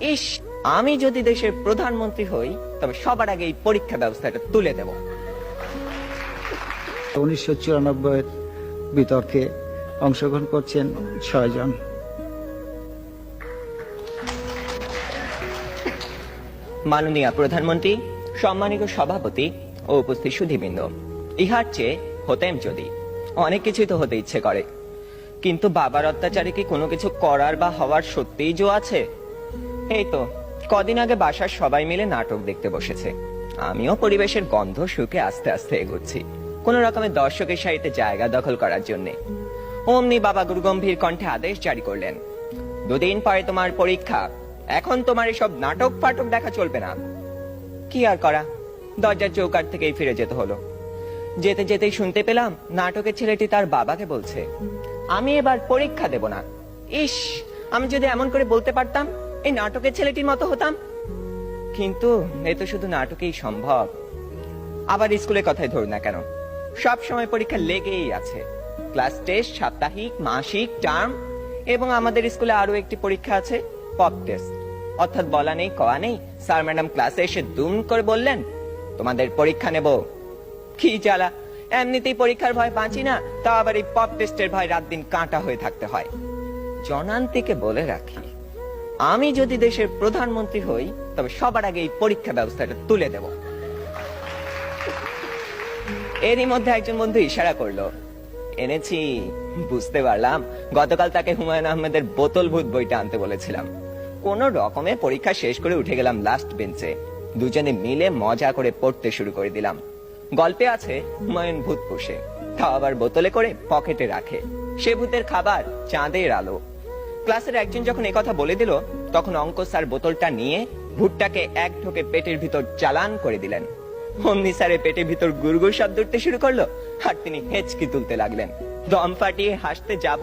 ইস, আমি যদি দেশের প্রধানমন্ত্রী হই তবে সবার আগে এই পরীক্ষা ব্যবস্থাটা তুলে দেব। 1994 বিতর্কে অংশগ্রহণ করছেন 6 জন। মাননীয় প্রধানমন্ত্রী, সম্মানিত সভাপতি ও উপস্থিত সুধীবৃন্দ, ইহার চেয়ে হতেম যদি। অনেক কিছুই তো হতে ইচ্ছে করে, কিন্তু বাবার অত্যাচারে কি কোনো কিছু করার বা হওয়ার সত্যিই জো আছে? এই তো কদিন আগে বাসার সবাই মিলে নাটক দেখতে বসেছে। আমিও পরিবেশের গন্ধ শুকে আস্তে আস্তে এগোচ্ছি কোন রকমের দর্শকের সারিতে জায়গা দখল করার জন্য। অমনি বাবা গুরুগম্ভীর কণ্ঠে আদেশ জারি করলেন, 2 দিন পরে তোমার পরীক্ষা, এখন তোমার এসব নাটক ফাটক দেখা চলবে না। কি আর করা, দরজার চৌকাঠ থেকেই ফিরে যেতে হলো। যেতে যেতেই শুনতে পেলাম নাটকের ছেলেটি তার বাবাকে বলছে, আমি এবার পরীক্ষা দেব না। ইস, আমি যদি এমন করে বলতে পারতাম, এই নাটকের ছেলেটির মতো হতাম। কিন্তু এ তো শুধু নাটকেই সম্ভব। আবার স্কুলের কথাই ধরুন না কেন, সব সময় পরীক্ষা লেগেই আছে। ক্লাস টেস্ট, সাপ্তাহিক, মাসিক, টার্ম, এবং আমাদের স্কুলে আরো একটি পরীক্ষা আছে, পপ টেস্ট। অর্থাৎ বলা নেই কওয়া নেই, স্যার ম্যাডাম ক্লাসে এসে দুম করে বললেন, তোমাদের পরীক্ষা নেব। কি জ্বালা, এমনিতেই পরীক্ষার ভয় বাঁচি না, তা আবার এই পপ টেস্টের ভয় রাত দিন কাঁটা হয়ে থাকতে হয়। জনান্তিকে বলে রাখি, আমি যদি দেশের প্রধানমন্ত্রী হই তবে সবার আগে এই পরীক্ষা ব্যবস্থাটা তুলে দেব। এরই মধ্যে একজন বন্ধু ইশারা করলো, এনেছি। বুঝতে পারলাম গতকাল তাকে হুমায়ুন আহমেদের বোতল ভূত বইটা আনতে বলেছিলাম। কোন রকমে পরীক্ষা শেষ করে উঠে গেলাম লাস্ট বেঞ্চে। দুজনে মিলে মজা করে পড়তে শুরু করে দিলাম। গল্পে আছে হুমায়ুন ভূত পোষে, তা আবার বোতলে করে পকেটে রাখে। সে ভূতের খাবার চাঁদের আলো। ক্লাসের একজন যখন একথা বলে দিল, তখন অঙ্ক স্যার বোতলটা নিয়ে ভূতটাকে এক ঢোকে পেটের ভিতর চালান করে দিলেন। অমনি স্যারের পেটের ভিতর গুড়গুড় শব্দ উঠতে শুরু করলো, আর তিনি হেঁচকি তুলতে লাগলেন। দম ফাটিয়ে হাসতে যাব